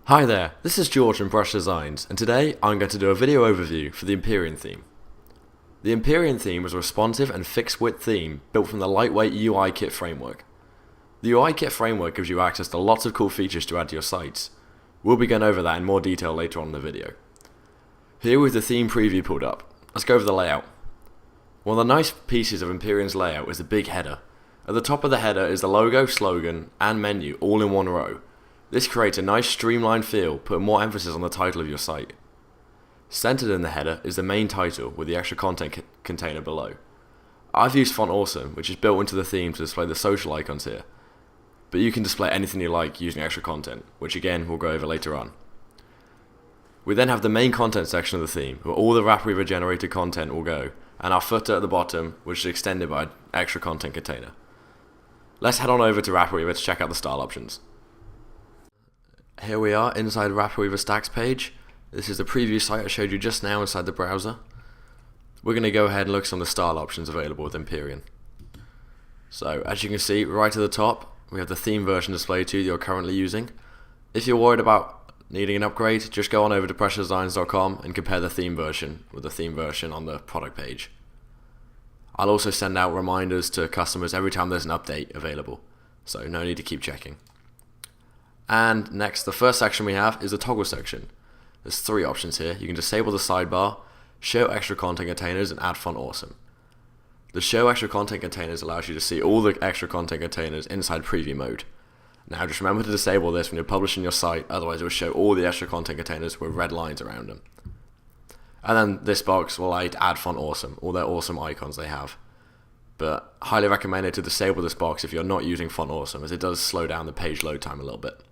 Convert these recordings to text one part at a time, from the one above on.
Hi there, this is George from Brush Designs, and today I'm going to do a video overview for the Empyrean theme. The Empyrean theme was a responsive and fixed width theme built from the lightweight UI kit framework. The UI kit framework gives you access to lots of cool features to add to your sites. We'll be going over that in more detail later on in the video. Here with the theme preview pulled up, let's go over the layout. One of the nice pieces of Empyrean's layout is the big header. At the top of the header is the logo, slogan, and menu all in one row. This creates a nice streamlined feel, putting more emphasis on the title of your site. Centered in the header is the main title with the extra content container below. I've used Font Awesome, which is built into the theme to display the social icons here, but you can display anything you like using extra content, which again we'll go over later on. We then have the main content section of the theme, where all the RapidWeaver generated content will go, and our footer at the bottom, which is extended by an extra content container. Let's head on over to RapidWeaver to check out the style options. Here we are inside RapidWeaver Stacks page. This is the preview site I showed you just now inside the browser. We're going to go ahead and look at some of the style options available with Empyrean. So as you can see, right at the top, we have the theme version displayed to you that you're currently using. If you're worried about needing an upgrade, just go on over to pressuredesigns.com and compare the theme version with the theme version on the product page. I'll also send out reminders to customers every time there's an update available, so no need to keep checking. And next, the first section we have is the toggle section. There's three options here. You can disable the sidebar, show extra content containers, and add Font Awesome. The show extra content containers allows you to see all the extra content containers inside preview mode. Now just remember to disable this when you're publishing your site, otherwise it will show all the extra content containers with red lines around them. And then this box will allow you to add Font Awesome, all their awesome icons they have. But highly recommended to disable this box if you're not using Font Awesome, as it does slow down the page load time a little bit.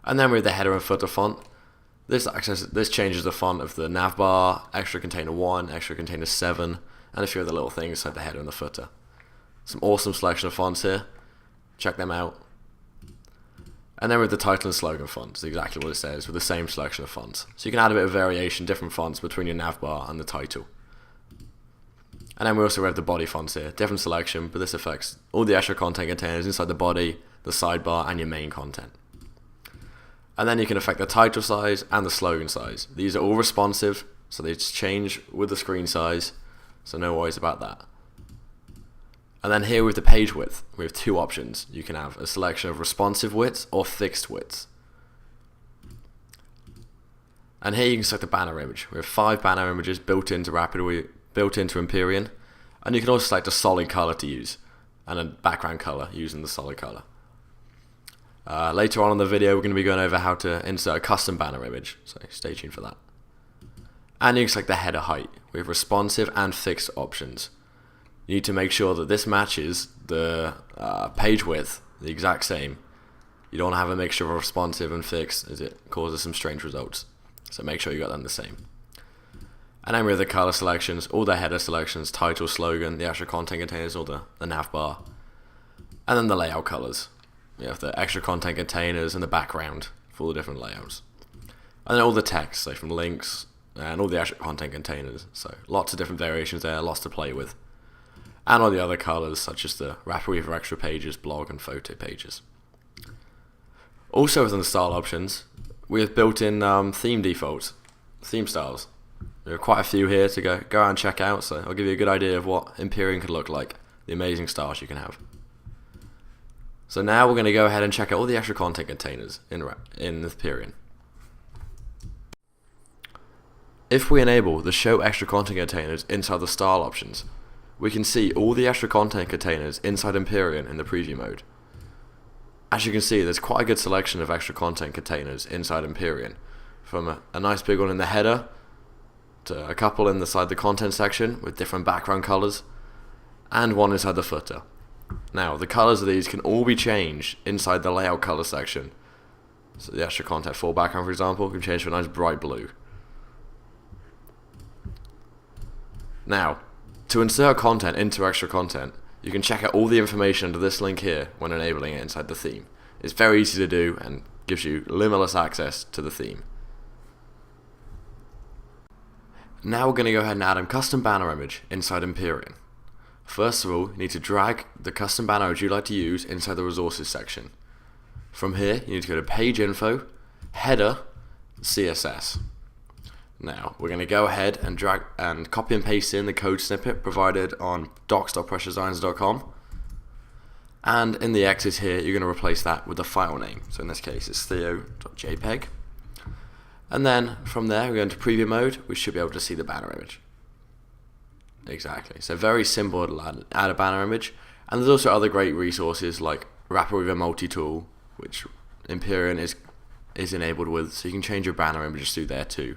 And then we have the header and footer font. This changes the font of the navbar, extra container 1, extra container 7, and a few other little things inside the header and the footer. Some awesome selection of fonts here. Check them out. And then with the title and slogan fonts, exactly what it says, with the same selection of fonts. So you can add a bit of variation, different fonts between your navbar and the title. And then we also have the body fonts here, different selection, but this affects all the extra content containers inside the body, the sidebar, and your main content. And then you can affect the title size and the slogan size. These are all responsive, so they just change with the screen size, so no worries about that. And then here with the page width, we have two options. You can have a selection of responsive widths or fixed widths. And here you can select the banner image. We have 5 banner images built into Empyrean, and you can also select a solid color to use, and a background color using the solid color. Later on in the video, we're going to be going over how to insert a custom banner image, so stay tuned for that. And you can select the header height. We have responsive and fixed options. You need to make sure that this matches the page width, the exact same. You don't want to have a mixture of responsive and fixed, as it causes some strange results. So make sure you got them the same. And then we have the color selections, all the header selections, title, slogan, the extra content containers, all the navbar. And then the layout colors. We have the extra content containers and the background for all the different layouts. And then all the text, so from links and all the extra content containers. So lots of different variations there, lots to play with. And all the other colors, such as the RapidWeaver extra pages, blog, and photo pages. Also within the style options, we have built-in theme defaults, theme styles. There are quite a few here to go out and check out, so I'll give you a good idea of what Empyrean could look like, the amazing styles you can have. So now we're going to go ahead and check out all the extra content containers in Empyrean. If we enable the show extra content containers inside the style options, we can see all the extra content containers inside Empyrean in the preview mode. As you can see, there's quite a good selection of extra content containers inside Empyrean, from a nice big one in the header, to a couple inside the content section with different background colors, and one inside the footer. Now, the colors of these can all be changed inside the layout color section. So the extra content for background, for example, can change to a nice bright blue. Now, to insert content into extra content, you can check out all the information under this link here when enabling it inside the theme. It's very easy to do and gives you limitless access to the theme. Now we're going to go ahead and add a custom banner image inside Empyrean. First of all, you need to drag the custom banner image you'd like to use inside the resources section. From here, you need to go to page info, Header, CSS. Now, we're going to go ahead and drag and copy and paste in the code snippet provided on docs.pressuredesigns.com. And in the X's here, you're going to replace that with the file name. So in this case, it's theo.jpg. And then from there, we go into preview mode. We should be able to see the banner image. Exactly. So very simple to add a banner image. And there's also other great resources like RapidWeaver multi-tool, which Empyrean is enabled with. So you can change your banner images through there too.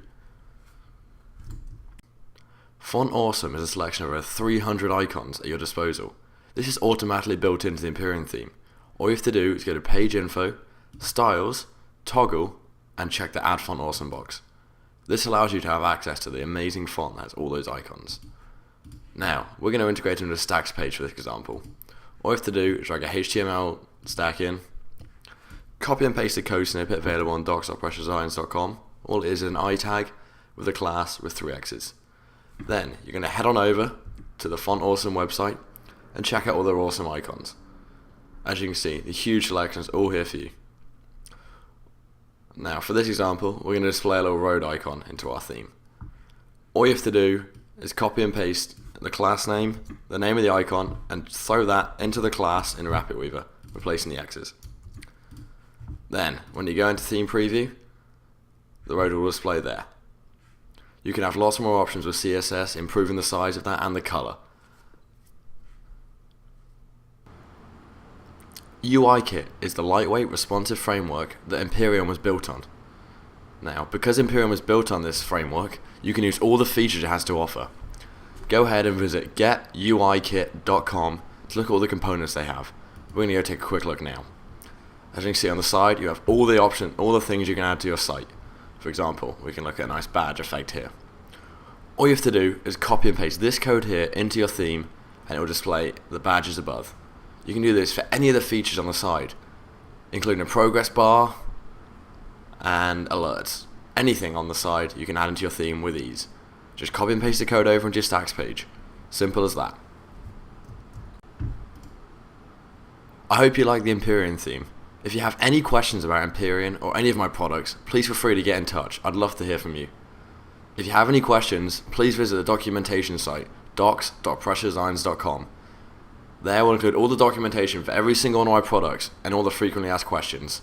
Font Awesome is a selection of over 300 icons at your disposal. This is automatically built into the Empyrean theme. All you have to do is go to Page Info, Styles, Toggle, and check the Add Font Awesome box. This allows you to have access to the amazing font that has all those icons. Now, we're going to integrate into a stacks page for this example. All you have to do is drag a HTML stack in, copy and paste the code snippet available on docs.pressuredesigns.com. All it is an I tag with a class with 3 X's. Then you're going to head on over to the Font Awesome website and check out all their awesome icons. As you can see, the huge selection is all here for you. Now for this example, we're going to display a little road icon into our theme. All you have to do is copy and paste the class name, the name of the icon, and throw that into the class in RapidWeaver, replacing the X's. Then, when you go into theme preview, the road will display there. You can have lots more options with CSS, improving the size of that and the color. UIKit is the lightweight, responsive framework that Empyrean was built on. Now, because Empyrean was built on this framework, you can use all the features it has to offer. Go ahead and visit getuikit.com to look at all the components they have. We're going to go take a quick look now. As you can see on the side, you have all the things you can add to your site. For example, we can look at a nice badge effect here. All you have to do is copy and paste this code here into your theme and it will display the badges above. You can do this for any of the features on the side, including a progress bar and alerts. Anything on the side you can add into your theme with ease. Just copy and paste the code over into your stacks page. Simple as that. I hope you like the Empyrean theme. If you have any questions about Empyrean or any of my products, please feel free to get in touch. I'd love to hear from you. If you have any questions, please visit the documentation site, docs.pressuredesigns.com. There we'll include all the documentation for every single one of my products and all the frequently asked questions.